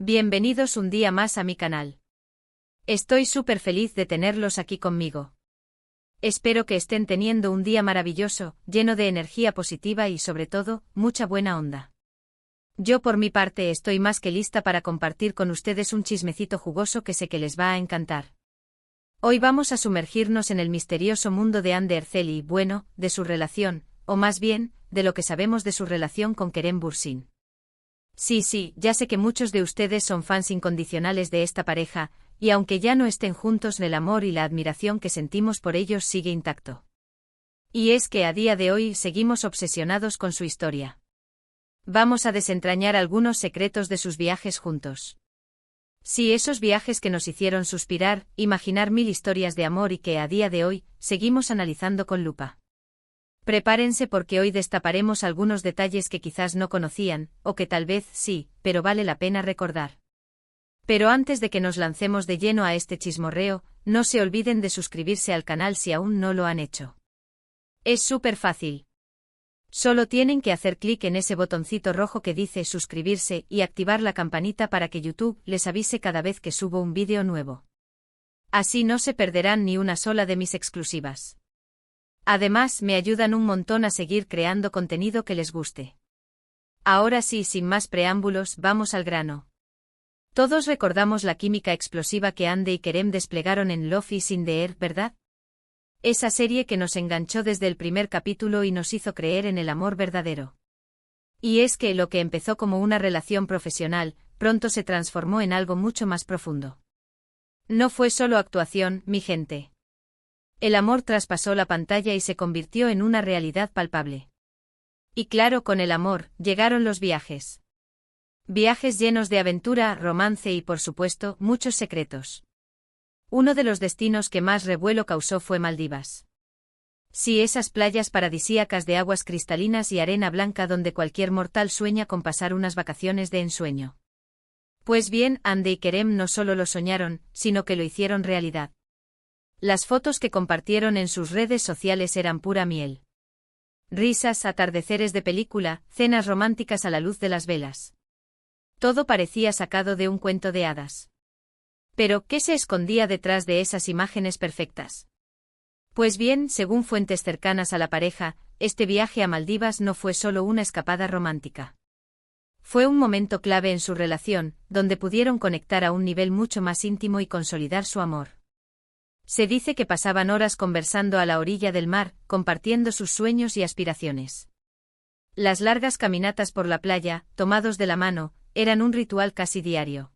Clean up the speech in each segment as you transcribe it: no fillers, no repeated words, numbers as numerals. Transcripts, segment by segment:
Bienvenidos un día más a mi canal. Estoy súper feliz de tenerlos aquí conmigo. Espero que estén teniendo un día maravilloso, lleno de energía positiva y sobre todo, mucha buena onda. Yo por mi parte estoy más que lista para compartir con ustedes un chismecito jugoso que sé que les va a encantar. Hoy vamos a sumergirnos en el misterioso mundo de Hande Erçel y, bueno, de su relación, o más bien, de lo que sabemos de su relación con Kerem Bürsin. Sí, ya sé que muchos de ustedes son fans incondicionales de esta pareja, y aunque ya no estén juntos, el amor y la admiración que sentimos por ellos sigue intacto. Y es que a día de hoy seguimos obsesionados con su historia. Vamos a desentrañar algunos secretos de sus viajes juntos. Sí, esos viajes que nos hicieron suspirar, imaginar mil historias de amor y que a día de hoy seguimos analizando con lupa. Prepárense porque hoy destaparemos algunos detalles que quizás no conocían, o que tal vez sí, pero vale la pena recordar. Pero antes de que nos lancemos de lleno a este chismorreo, no se olviden de suscribirse al canal si aún no lo han hecho. Es súper fácil. Solo tienen que hacer clic en ese botoncito rojo que dice suscribirse y activar la campanita para que YouTube les avise cada vez que subo un vídeo nuevo. Así no se perderán ni una sola de mis exclusivas. Además, me ayudan un montón a seguir creando contenido que les guste. Ahora sí, sin más preámbulos, vamos al grano. Todos recordamos la química explosiva que Hande y Kerem desplegaron en Love is in the Air, ¿verdad? Esa serie que nos enganchó desde el primer capítulo y nos hizo creer en el amor verdadero. Y es que lo que empezó como una relación profesional, pronto se transformó en algo mucho más profundo. No fue solo actuación, mi gente. El amor traspasó la pantalla y se convirtió en una realidad palpable. Y claro, con el amor, llegaron los viajes. Viajes llenos de aventura, romance y, por supuesto, muchos secretos. Uno de los destinos que más revuelo causó fue Maldivas. Sí, esas playas paradisíacas de aguas cristalinas y arena blanca donde cualquier mortal sueña con pasar unas vacaciones de ensueño. Pues bien, Hande y Kerem no solo lo soñaron, sino que lo hicieron realidad. Las fotos que compartieron en sus redes sociales eran pura miel. Risas, atardeceres de película, cenas románticas a la luz de las velas. Todo parecía sacado de un cuento de hadas. Pero, ¿qué se escondía detrás de esas imágenes perfectas? Pues bien, según fuentes cercanas a la pareja, este viaje a Maldivas no fue solo una escapada romántica. Fue un momento clave en su relación, donde pudieron conectar a un nivel mucho más íntimo y consolidar su amor. Se dice que pasaban horas conversando a la orilla del mar, compartiendo sus sueños y aspiraciones. Las largas caminatas por la playa, tomados de la mano, eran un ritual casi diario.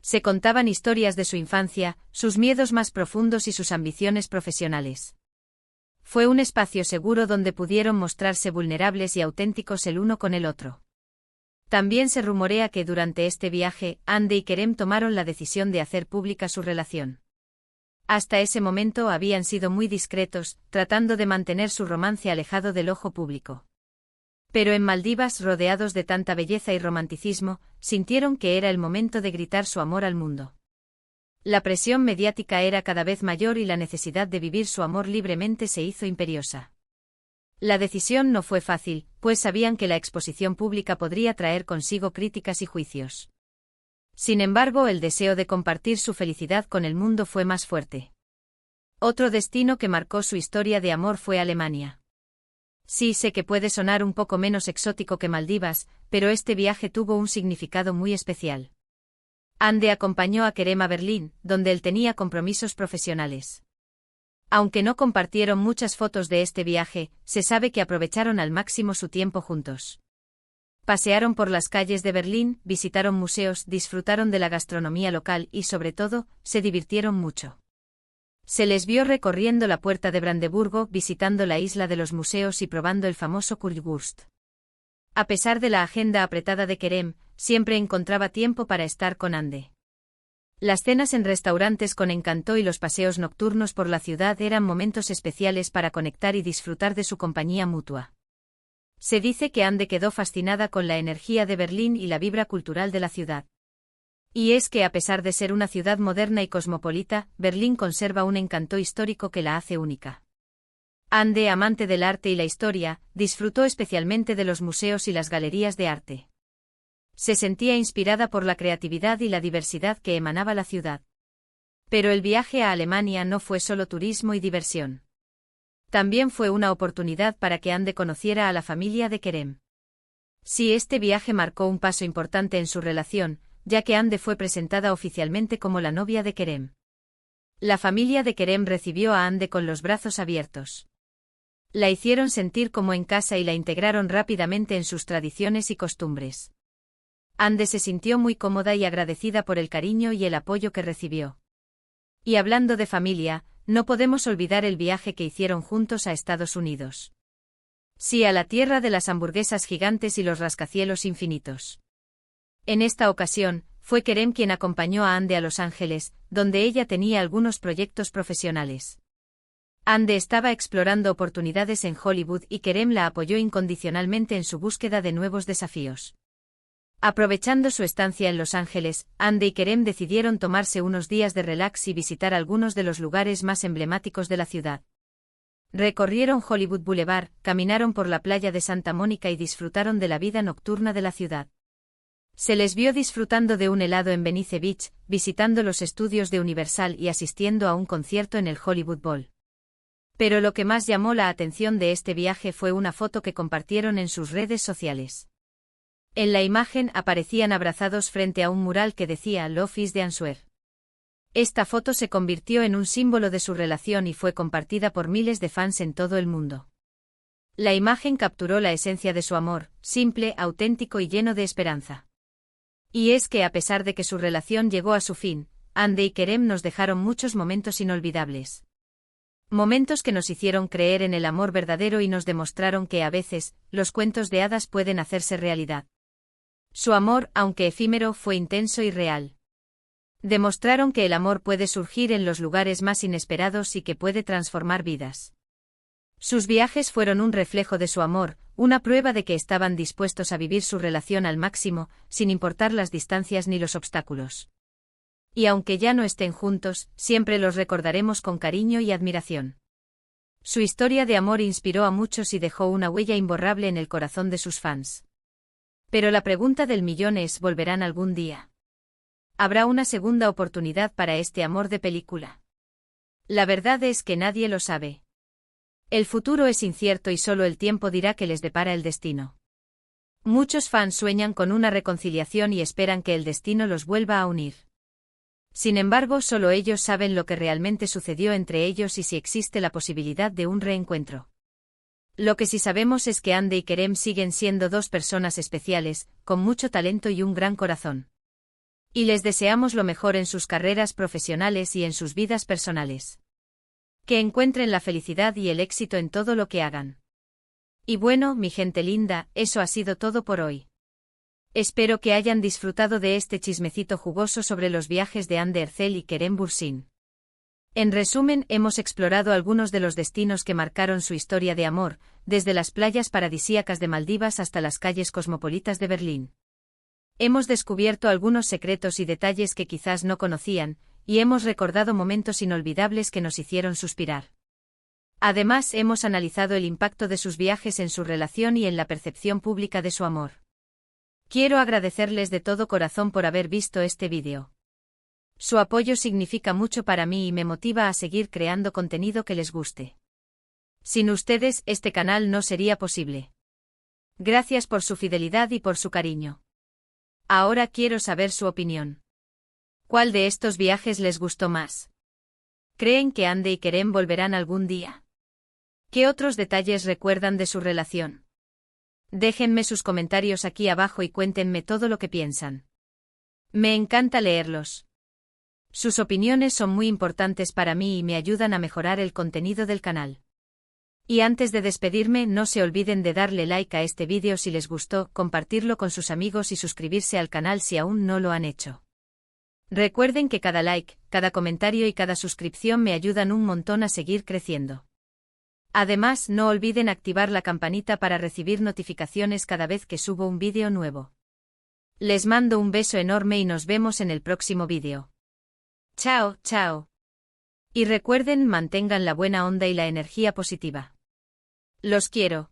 Se contaban historias de su infancia, sus miedos más profundos y sus ambiciones profesionales. Fue un espacio seguro donde pudieron mostrarse vulnerables y auténticos el uno con el otro. También se rumorea que durante este viaje, Hande y Kerem tomaron la decisión de hacer pública su relación. Hasta ese momento habían sido muy discretos, tratando de mantener su romance alejado del ojo público. Pero en Maldivas, rodeados de tanta belleza y romanticismo, sintieron que era el momento de gritar su amor al mundo. La presión mediática era cada vez mayor y la necesidad de vivir su amor libremente se hizo imperiosa. La decisión no fue fácil, pues sabían que la exposición pública podría traer consigo críticas y juicios. Sin embargo, el deseo de compartir su felicidad con el mundo fue más fuerte. Otro destino que marcó su historia de amor fue Alemania. Sí, sé que puede sonar un poco menos exótico que Maldivas, pero este viaje tuvo un significado muy especial. Hande acompañó a Kerem a Berlín, donde él tenía compromisos profesionales. Aunque no compartieron muchas fotos de este viaje, se sabe que aprovecharon al máximo su tiempo juntos. Pasearon por las calles de Berlín, visitaron museos, disfrutaron de la gastronomía local y, sobre todo, se divirtieron mucho. Se les vio recorriendo la puerta de Brandeburgo, visitando la isla de los museos y probando el famoso Currywurst. A pesar de la agenda apretada de Kerem, siempre encontraba tiempo para estar con Hande. Las cenas en restaurantes con encanto y los paseos nocturnos por la ciudad eran momentos especiales para conectar y disfrutar de su compañía mutua. Se dice que Hande quedó fascinada con la energía de Berlín y la vibra cultural de la ciudad. Y es que a pesar de ser una ciudad moderna y cosmopolita, Berlín conserva un encanto histórico que la hace única. Hande, amante del arte y la historia, disfrutó especialmente de los museos y las galerías de arte. Se sentía inspirada por la creatividad y la diversidad que emanaba la ciudad. Pero el viaje a Alemania no fue solo turismo y diversión. También fue una oportunidad para que Ande conociera a la familia de Kerem. Sí, este viaje marcó un paso importante en su relación, ya que Ande fue presentada oficialmente como la novia de Kerem. La familia de Kerem recibió a Ande con los brazos abiertos. La hicieron sentir como en casa y la integraron rápidamente en sus tradiciones y costumbres. Ande se sintió muy cómoda y agradecida por el cariño y el apoyo que recibió. Y hablando de familia, no podemos olvidar el viaje que hicieron juntos a Estados Unidos. Sí, a la tierra de las hamburguesas gigantes y los rascacielos infinitos. En esta ocasión, fue Kerem quien acompañó a Ande a Los Ángeles, donde ella tenía algunos proyectos profesionales. Ande estaba explorando oportunidades en Hollywood y Kerem la apoyó incondicionalmente en su búsqueda de nuevos desafíos. Aprovechando su estancia en Los Ángeles, Ande y Kerem decidieron tomarse unos días de relax y visitar algunos de los lugares más emblemáticos de la ciudad. Recorrieron Hollywood Boulevard, caminaron por la playa de Santa Mónica y disfrutaron de la vida nocturna de la ciudad. Se les vio disfrutando de un helado en Venice Beach, visitando los estudios de Universal y asistiendo a un concierto en el Hollywood Bowl. Pero lo que más llamó la atención de este viaje fue una foto que compartieron en sus redes sociales. En la imagen aparecían abrazados frente a un mural que decía Love is the answer. Esta foto se convirtió en un símbolo de su relación y fue compartida por miles de fans en todo el mundo. La imagen capturó la esencia de su amor, simple, auténtico y lleno de esperanza. Y es que a pesar de que su relación llegó a su fin, Ande y Kerem nos dejaron muchos momentos inolvidables. Momentos que nos hicieron creer en el amor verdadero y nos demostraron que a veces, los cuentos de hadas pueden hacerse realidad. Su amor, aunque efímero, fue intenso y real. Demostraron que el amor puede surgir en los lugares más inesperados y que puede transformar vidas. Sus viajes fueron un reflejo de su amor, una prueba de que estaban dispuestos a vivir su relación al máximo, sin importar las distancias ni los obstáculos. Y aunque ya no estén juntos, siempre los recordaremos con cariño y admiración. Su historia de amor inspiró a muchos y dejó una huella imborrable en el corazón de sus fans. Pero la pregunta del millón es: ¿volverán algún día? ¿Habrá una segunda oportunidad para este amor de película? La verdad es que nadie lo sabe. El futuro es incierto y solo el tiempo dirá qué les depara el destino. Muchos fans sueñan con una reconciliación y esperan que el destino los vuelva a unir. Sin embargo, solo ellos saben lo que realmente sucedió entre ellos y si existe la posibilidad de un reencuentro. Lo que sí sabemos es que Ande y Kerem siguen siendo dos personas especiales, con mucho talento y un gran corazón. Y les deseamos lo mejor en sus carreras profesionales y en sus vidas personales. Que encuentren la felicidad y el éxito en todo lo que hagan. Y bueno, mi gente linda, eso ha sido todo por hoy. Espero que hayan disfrutado de este chismecito jugoso sobre los viajes de Ande Erçel y Kerem Bürsin. En resumen, hemos explorado algunos de los destinos que marcaron su historia de amor, desde las playas paradisíacas de Maldivas hasta las calles cosmopolitas de Berlín. Hemos descubierto algunos secretos y detalles que quizás no conocían, y hemos recordado momentos inolvidables que nos hicieron suspirar. Además, hemos analizado el impacto de sus viajes en su relación y en la percepción pública de su amor. Quiero agradecerles de todo corazón por haber visto este vídeo. Su apoyo significa mucho para mí y me motiva a seguir creando contenido que les guste. Sin ustedes, este canal no sería posible. Gracias por su fidelidad y por su cariño. Ahora quiero saber su opinión. ¿Cuál de estos viajes les gustó más? ¿Creen que Ande y Kerem volverán algún día? ¿Qué otros detalles recuerdan de su relación? Déjenme sus comentarios aquí abajo y cuéntenme todo lo que piensan. Me encanta leerlos. Sus opiniones son muy importantes para mí y me ayudan a mejorar el contenido del canal. Y antes de despedirme, no se olviden de darle like a este vídeo si les gustó, compartirlo con sus amigos y suscribirse al canal si aún no lo han hecho. Recuerden que cada like, cada comentario y cada suscripción me ayudan un montón a seguir creciendo. Además, no olviden activar la campanita para recibir notificaciones cada vez que subo un vídeo nuevo. Les mando un beso enorme y nos vemos en el próximo vídeo. Chao, chao. Y recuerden, mantengan la buena onda y la energía positiva. Los quiero.